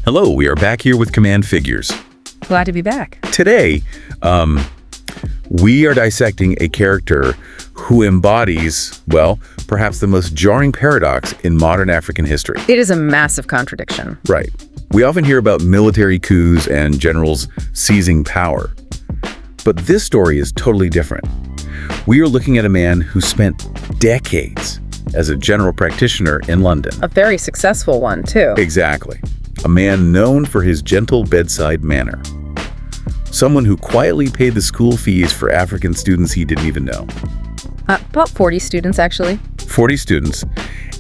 Hello, we are back here with Command Figures. Glad to be back. Today, we are dissecting a character who embodies, well, perhaps the most jarring paradox in modern African history. It is a massive contradiction. Right. We often hear about military coups and generals seizing power. But this story is totally different. We are looking at a man who spent decades as a general practitioner in London. A very successful one, too. Exactly. A man known for his gentle bedside manner. Someone who quietly paid the school fees for African students he didn't even know. About 40 students, actually. 40 students.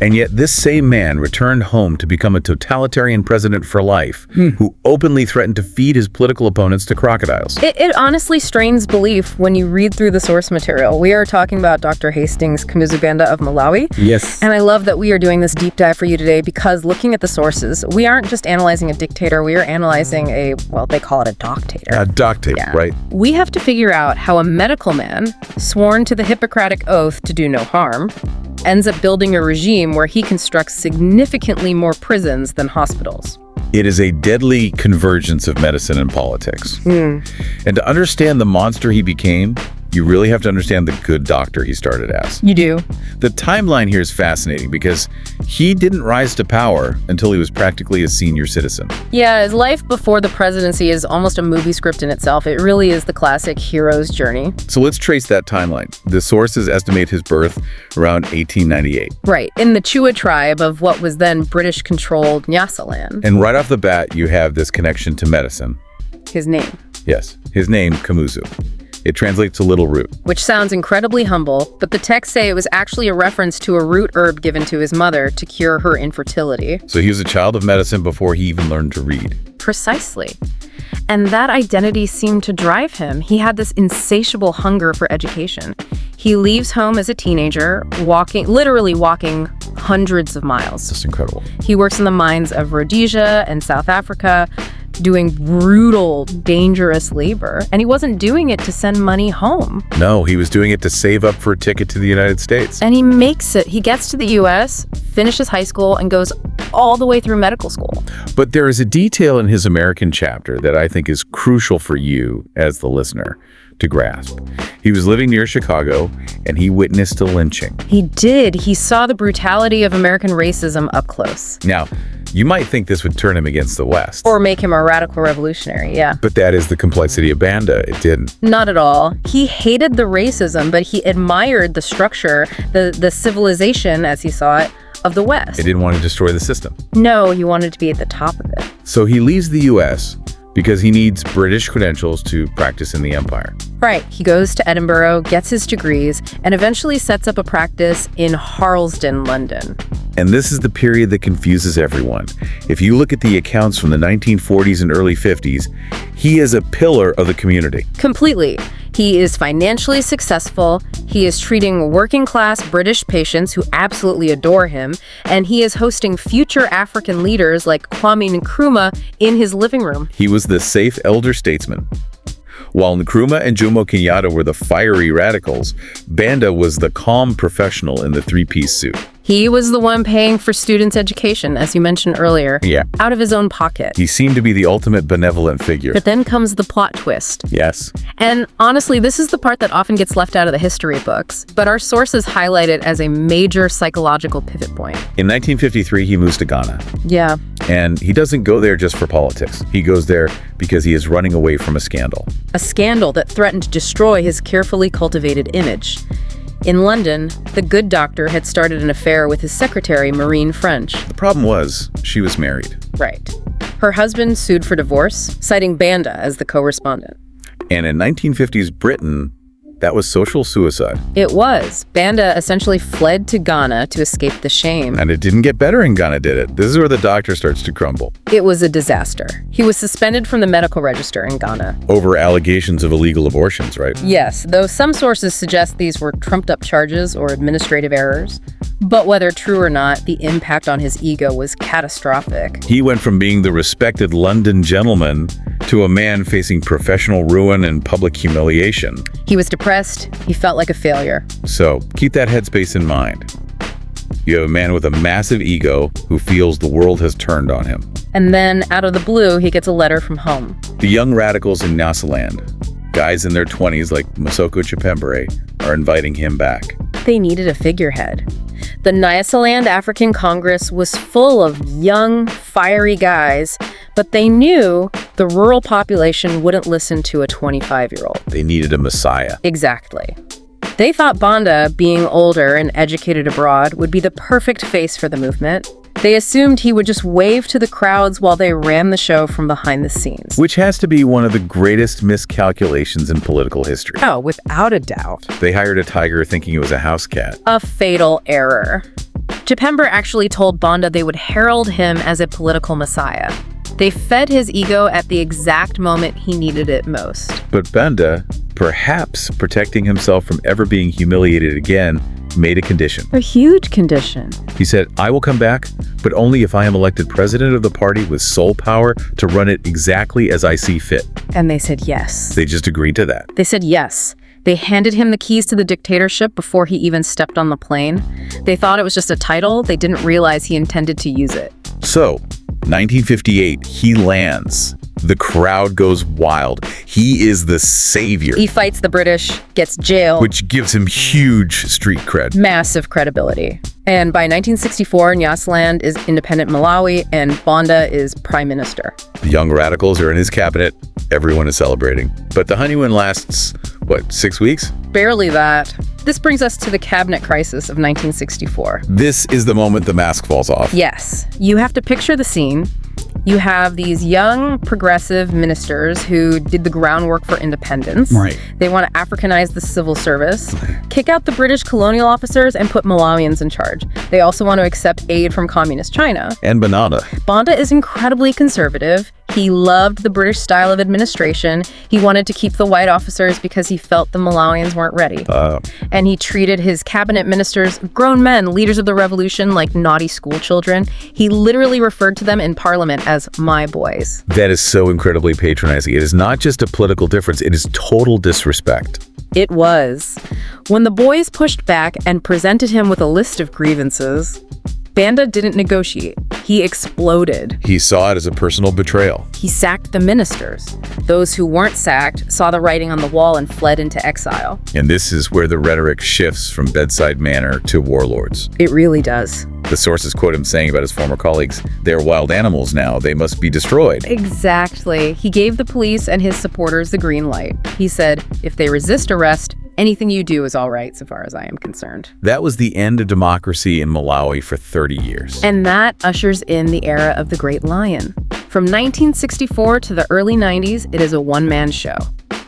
And yet this same man returned home to become a totalitarian president for life, who openly threatened to feed his political opponents to crocodiles. It honestly strains belief when you read through the source material. We are talking about Dr. Hastings Kamuzu Banda of Malawi. Yes. And I love that we are doing this deep dive for you today because looking at the sources, we aren't just analyzing a dictator, we are analyzing they call it a doctator. A dictator, Yeah. right? We have to figure out how a medical man, sworn to the Hippocratic Oath to do no harm, ends up building a regime where he constructs significantly more prisons than hospitals. It is a deadly convergence of medicine and politics. And to understand the monster he became, you really have to understand the good doctor he started as. You do. The timeline here is fascinating because he didn't rise to power until he was practically a senior citizen. Yeah, his life before the presidency is almost a movie script in itself. It really is the classic hero's journey. So let's trace that timeline. The sources estimate his birth around 1898. Right, in the Chua tribe of what was then British-controlled Nyasaland. And right off the bat, you have this connection to medicine. His name, Yes, his name, Kamuzu. It translates to little root. which sounds incredibly humble, but the texts say it was actually a reference to a root herb given to his mother to cure her infertility. So he was a child of medicine before he even learned to read. Precisely. And that identity seemed to drive him. He had this insatiable hunger for education. He leaves home as a teenager, literally walking hundreds of miles. Just incredible. He works in the mines of Rhodesia and South Africa, doing brutal, dangerous labor. And he wasn't doing it to send money home. No, he was doing it to save up for a ticket to the United States. And he makes it. He gets to the U.S., finishes high school, and goes all the way through medical school. But there is a detail in his American chapter that I think is crucial for you as the listener to grasp. He was living near Chicago, and he witnessed a lynching. He did. He saw the brutality of American racism up close. Now, you might think this would turn him against the West. Or make him a radical revolutionary, yeah. But that is the complexity of Banda. It didn't. Not at all. He hated the racism, but he admired the structure, the civilization, as he saw it, of the West. It didn't want to destroy the system. No, he wanted to be at the top of it. So he leaves the U.S. because he needs British credentials to practice in the empire. Right. He goes to Edinburgh, gets his degrees, and eventually sets up a practice in Harlesden, London. And this is the period that confuses everyone. If you look at the accounts from the 1940s and early 50s, he is a pillar of the community. Completely. He is financially successful, he is treating working-class British patients who absolutely adore him, and he is hosting future African leaders like Kwame Nkrumah in his living room. He was the safe elder statesman. While Nkrumah and Jomo Kenyatta were the fiery radicals, Banda was the calm professional in the three-piece suit. He was the one paying for students' education, as you mentioned earlier, out of his own pocket. He seemed to be the ultimate benevolent figure. But then comes the plot twist. Yes. And honestly, this is the part that often gets left out of the history books, but our sources highlight it as a major psychological pivot point. In 1953, he moves to Ghana. Yeah. And he doesn't go there just for politics. He goes there because he is running away from a scandal. A scandal that threatened to destroy his carefully cultivated image. In London, the good doctor had started an affair with his secretary, Maureen French. The problem was, she was married. Right. Her husband sued for divorce, citing Banda as the co-respondent. And in 1950s Britain, that was social suicide. It was. Banda essentially fled to Ghana to escape the shame. And it didn't get better in Ghana, did it? This is where the doctor starts to crumble. It was a disaster. He was suspended from the medical register in Ghana. Over allegations of illegal abortions, right? Yes, though some sources suggest these were trumped-up charges or administrative errors. But whether true or not, the impact on his ego was catastrophic. He went from being the respected London gentleman to a man facing professional ruin and public humiliation. He was depressed. He felt like a failure. So keep that headspace in mind. You have a man with a massive ego who feels the world has turned on him. And then, out of the blue, he gets a letter from home. The young radicals in Nyasaland, guys in their 20s like Masoko Chipembere, are inviting him back. They needed a figurehead. The Nyasaland African Congress was full of young, fiery guys, but they knew the rural population wouldn't listen to a 25-year-old. They needed a messiah. Exactly. They thought Banda, being older and educated abroad, would be the perfect face for the movement. They assumed he would just wave to the crowds while they ran the show from behind the scenes. Which has to be one of the greatest miscalculations in political history. Oh, without a doubt. They hired a tiger thinking it was a house cat. A fatal error. Chipember actually told Banda they would herald him as a political messiah. They fed his ego at the exact moment he needed it most. But Banda, perhaps protecting himself from ever being humiliated again, made a condition. A huge condition. He said, I will come back, but only if I am elected president of the party with sole power to run it exactly as I see fit. And they said yes. They just agreed to that. They said yes. They handed him the keys to the dictatorship before he even stepped on the plane. They thought it was just a title. They didn't realize he intended to use it. So, 1958, he lands. The crowd goes wild. He is the savior. He fights the British, gets jailed. Which gives him huge street cred. Massive credibility. And by 1964, Nyasaland is independent Malawi, and Banda is prime minister. The young radicals are in his cabinet. Everyone is celebrating. But the honeymoon lasts, 6 weeks? Barely that. This brings us to the cabinet crisis of 1964. This is the moment the mask falls off. Yes. You have to picture the scene. You have these young progressive ministers who did the groundwork for independence. Right. They want to Africanize the civil service, kick out the British colonial officers, and put Malawians in charge. They also want to accept aid from communist China. And banana. Banda is incredibly conservative. He loved the British style of administration. He wanted to keep the white officers because he felt the Malawians weren't ready. And he treated his cabinet ministers, grown men, leaders of the revolution, like naughty school children. He literally referred to them in parliament as my boys. That is so incredibly patronizing. It is not just a political difference, it is total disrespect. It was. When the boys pushed back and presented him with a list of grievances, Banda didn't negotiate. He exploded. He saw it as a personal betrayal. He sacked the ministers. Those who weren't sacked saw the writing on the wall and fled into exile. And this is where the rhetoric shifts from bedside manner to warlords. It really does. The sources quote him saying about his former colleagues, "They're wild animals now. They must be destroyed." Exactly. He gave the police and his supporters the green light. He said, if they resist arrest, anything you do is all right, so far as I am concerned. That was the end of democracy in Malawi for 30 years. And that ushers in the era of the Great Lion. From 1964 to the early 90s, it is a one-man show.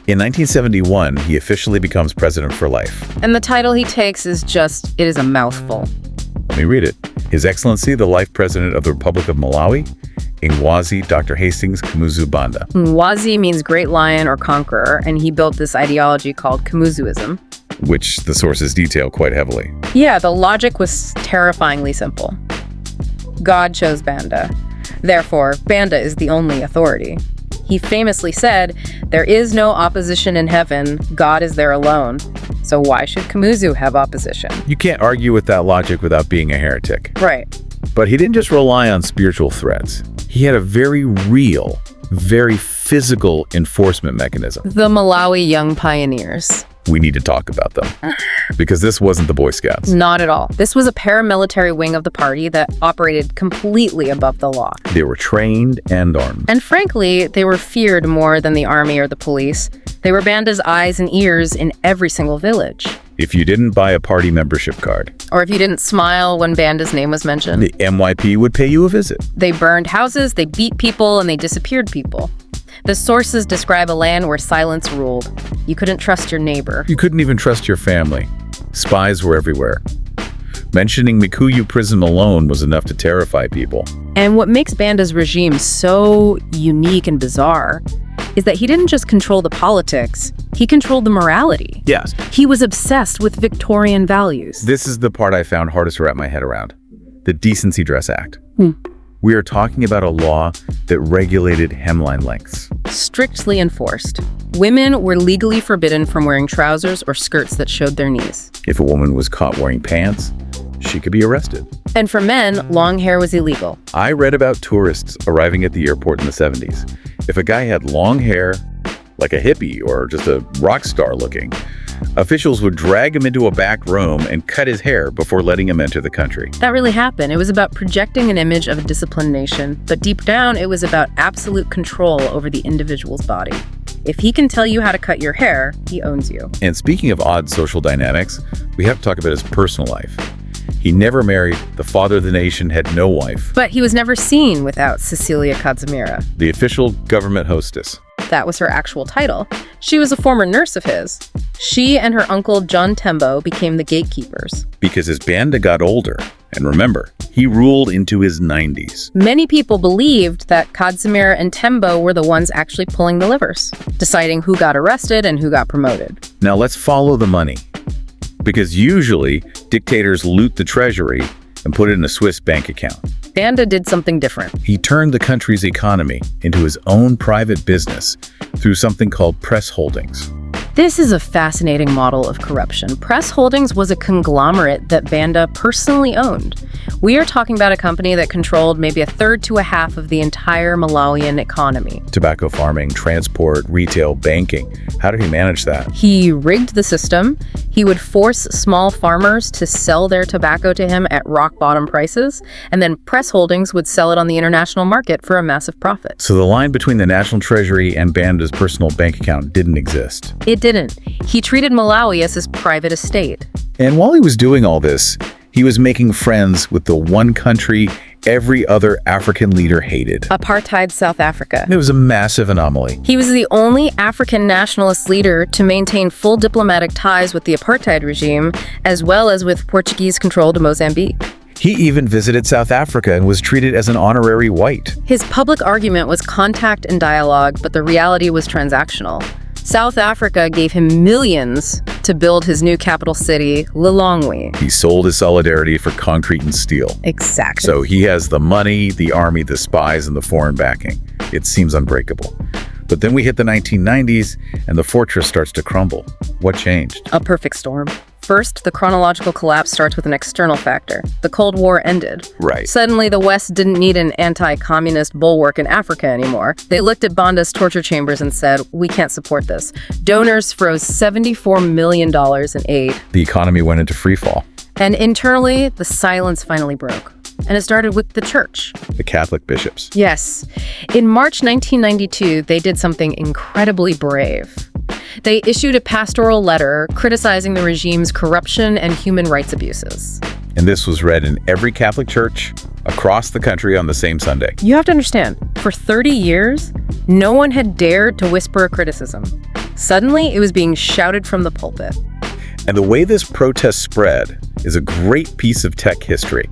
In 1971, he officially becomes president for life. And the title he takes is just, it is a mouthful. Let me read it. His Excellency, the life president of the Republic of Malawi, Ngwazi Dr. Hastings Kamuzu Banda. Ngwazi means great lion or conqueror, and he built this ideology called Kamuzuism. Which the sources detail quite heavily. Yeah, the logic was terrifyingly simple. God chose Banda. Therefore, Banda is the only authority. He famously said, there is no opposition in heaven, God is there alone. So why should Kamuzu have opposition? You can't argue with that logic without being a heretic. Right. But he didn't just rely on spiritual threats. He had a very real, very physical enforcement mechanism. The Malawi Young Pioneers. We need to talk about them. Because this wasn't the Boy Scouts. Not at all. This was a paramilitary wing of the party that operated completely above the law. They were trained and armed. And frankly, they were feared more than the army or the police. They were Banda's eyes and ears in every single village. If you didn't buy a party membership card, or if you didn't smile when Banda's name was mentioned, the MYP would pay you a visit. They burned houses, they beat people, and they disappeared people. The sources describe a land where silence ruled. You couldn't trust your neighbor. You couldn't even trust your family. Spies were everywhere. Mentioning Mikuyu prison alone was enough to terrify people. And what makes Banda's regime so unique and bizarre is that he didn't just control the politics, he controlled the morality. Yes. He was obsessed with Victorian values. This is the part I found hardest to wrap my head around. The Decency Dress Act. We are talking about a law that regulated hemline lengths. Strictly enforced. Women were legally forbidden from wearing trousers or skirts that showed their knees. If a woman was caught wearing pants, she could be arrested. And for men, long hair was illegal. I read about tourists arriving at the airport in the 70s. If a guy had long hair, like a hippie or just a rock star looking, officials would drag him into a back room and cut his hair before letting him enter the country. That really happened. It was about projecting an image of a disciplined nation, but deep down, it was about absolute control over the individual's body. If he can tell you how to cut your hair, he owns you. And speaking of odd social dynamics, we have to talk about his personal life. He never married, the father of the nation had no wife. But he was never seen without Cecilia Kazimira. The official government hostess. That was her actual title. She was a former nurse of his. She and her uncle John Tembo became the gatekeepers. Because his banda got older. And remember, he ruled into his 90s. Many people believed that Kazimira and Tembo were the ones actually pulling the levers, deciding who got arrested and who got promoted. Now let's follow the money. Because usually, dictators loot the treasury and put it in a Swiss bank account. Banda did something different. He turned the country's economy into his own private business through something called press holdings. This is a fascinating model of corruption. Press Holdings was a conglomerate that Banda personally owned. We are talking about a company that controlled maybe a third to a half of the entire Malawian economy. Tobacco farming, transport, retail, banking. How did he manage that? He rigged the system. He would force small farmers to sell their tobacco to him at rock-bottom prices, and then Press Holdings would sell it on the international market for a massive profit. So the line between the national treasury and Banda's personal bank account didn't exist. It didn't. He treated Malawi as his private estate. And while he was doing all this, he was making friends with the one country every other African leader hated. Apartheid South Africa. It was a massive anomaly. He was the only African nationalist leader to maintain full diplomatic ties with the apartheid regime, as well as with Portuguese-controlled Mozambique. He even visited South Africa and was treated as an honorary white. His public argument was contact and dialogue, but the reality was transactional. South Africa gave him millions to build his new capital city, Lilongwe. He sold his solidarity for concrete and steel. Exactly. So he has the money, the army, the spies, and the foreign backing. It seems unbreakable. But then we hit the 1990s, and the fortress starts to crumble. What changed? A perfect storm. First, the chronological collapse starts with an external factor. The Cold War ended. Right. Suddenly, the West didn't need an anti-communist bulwark in Africa anymore. They looked at Banda's torture chambers and said, we can't support this. Donors froze $74 million in aid. The economy went into freefall. And internally, the silence finally broke. And it started with the church. The Catholic bishops. Yes. In March 1992, they did something incredibly brave. They issued a pastoral letter criticizing the regime's corruption and human rights abuses. And this was read in every Catholic church across the country on the same Sunday. You have to understand, for 30 years, no one had dared to whisper a criticism. Suddenly, it was being shouted from the pulpit. And the way this protest spread is a great piece of tech history.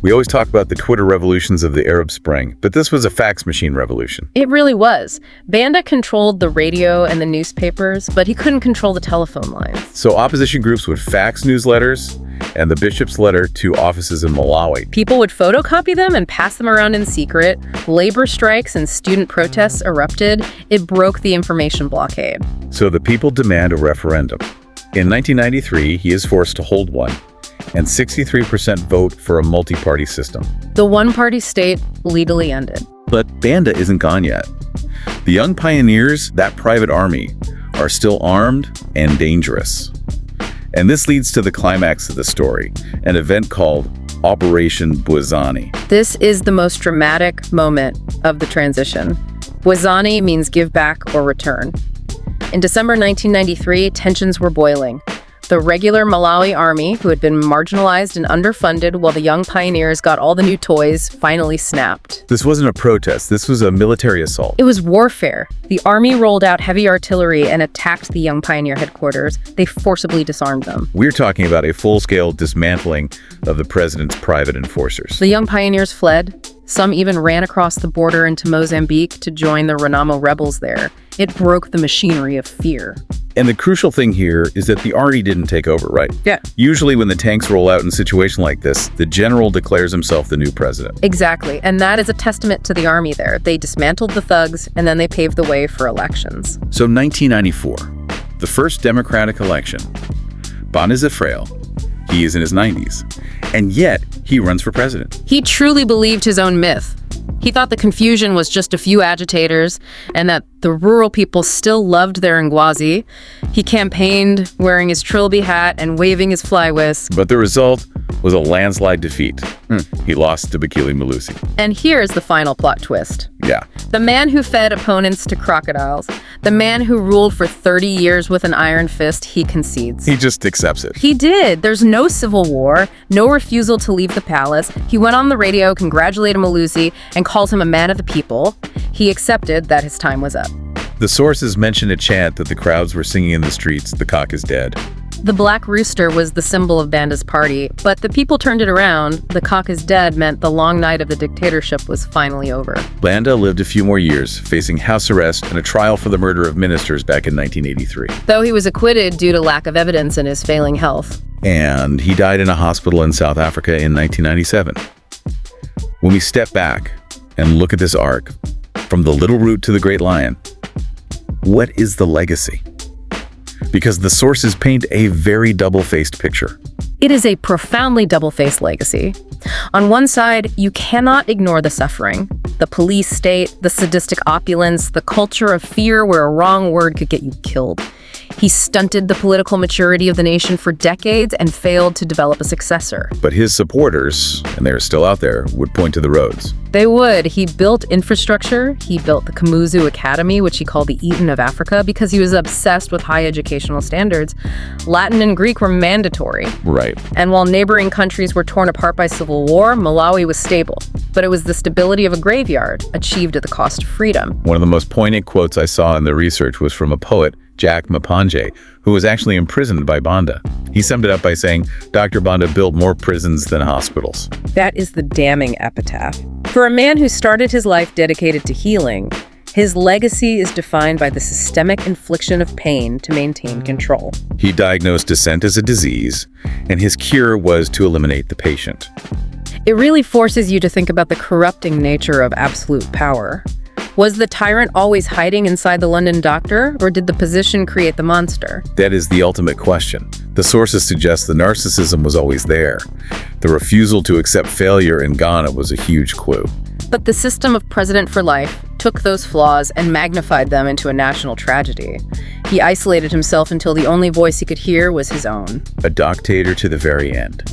We always talk about the Twitter revolutions of the Arab Spring, but this was a fax machine revolution. It really was. Banda controlled the radio and the newspapers, but he couldn't control the telephone lines. So opposition groups would fax newsletters and the bishop's letter to offices in Malawi. People would photocopy them and pass them around in secret. Labor strikes and student protests erupted. It broke the information blockade. So the people demand a referendum. In 1993, he is forced to hold one, and 63% vote for a multi-party system. The one-party state legally ended. But Banda isn't gone yet. The young pioneers, that private army, are still armed and dangerous. And this leads to the climax of the story, an event called Operation Bwezani. This is the most dramatic moment of the transition. Bwezani means give back or return. In December 1993, tensions were boiling. The regular Malawi army, who had been marginalized and underfunded while the young pioneers got all the new toys, finally snapped. This wasn't a protest. This was a military assault. It was warfare. The army rolled out heavy artillery and attacked the young pioneer headquarters. They forcibly disarmed them. We're talking about a full-scale dismantling of the president's private enforcers. The young pioneers fled. Some even ran across the border into Mozambique to join the Renamo rebels there. It broke the machinery of fear. And the crucial thing here is that the army didn't take over, right? Yeah. Usually when the tanks roll out in a situation like this, the general declares himself the new president. Exactly. And that is a testament to the army there. They dismantled the thugs, and then they paved the way for elections. So 1994, the first democratic election. Banda Zafrail, He is in his 90s. And yet, he runs for president. He truly believed his own myth. He thought the confusion was just a few agitators and that the rural people still loved their ngwazi. He campaigned wearing his trilby hat and waving his fly whisk. But the result was a landslide defeat. He lost to Bakili Malusi. And here's the final plot twist. Yeah. The man who fed opponents to crocodiles, the man who ruled for 30 years with an iron fist, he concedes. He just accepts it. He did. There's no civil war, no refusal to leave the palace. He went on the radio, congratulated Malusi, and calls him a man of the people. He accepted that his time was up. The sources mention a chant that the crowds were singing in the streets, "The cock is dead." The black rooster was the symbol of Banda's party, but the people turned it around. The cock is dead meant the long night of the dictatorship was finally over. Banda lived a few more years, facing house arrest and a trial for the murder of ministers back in 1983. Though he was acquitted due to lack of evidence and his failing health. And he died in a hospital in South Africa in 1997. When we step back and look at this arc, from the little root to the great lion, what is the legacy? Because the sources paint a very double-faced picture. It is a profoundly double-faced legacy. On one side, you cannot ignore the suffering, the police state, the sadistic opulence, the culture of fear where a wrong word could get you killed. He stunted the political maturity of the nation for decades and failed to develop a successor. But his supporters, and they're still out there, would point to the roads. They would. He built infrastructure. He built the Kamuzu Academy, which he called the Eton of Africa, because he was obsessed with high educational standards. Latin and Greek were mandatory. Right. And while neighboring countries were torn apart by civil war, Malawi was stable. But it was the stability of a graveyard, achieved at the cost of freedom. One of the most poignant quotes I saw in the research was from a poet, Jack Mapanje, who was actually imprisoned by Banda. He summed it up by saying, "Dr. Banda built more prisons than hospitals." That is the damning epitaph. For a man who started his life dedicated to healing, his legacy is defined by the systemic infliction of pain to maintain control. He diagnosed dissent as a disease, and his cure was to eliminate the patient. It really forces you to think about the corrupting nature of absolute power. Was the tyrant always hiding inside the London doctor, or did the position create the monster? That is the ultimate question. The sources suggest the narcissism was always there. The refusal to accept failure in Ghana was a huge clue. But the system of president for life took those flaws and magnified them into a national tragedy. He isolated himself until the only voice he could hear was his own. A dictator to the very end.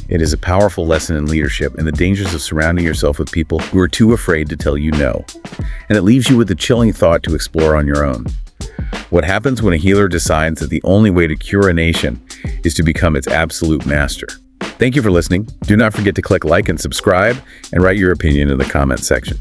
It is a powerful lesson in leadership and the dangers of surrounding yourself with people who are too afraid to tell you no. And it leaves you with a chilling thought to explore on your own. What happens when a healer decides that the only way to cure a nation is to become its absolute master? Thank you for listening. Do not forget to click like and subscribe and write your opinion in the comment section.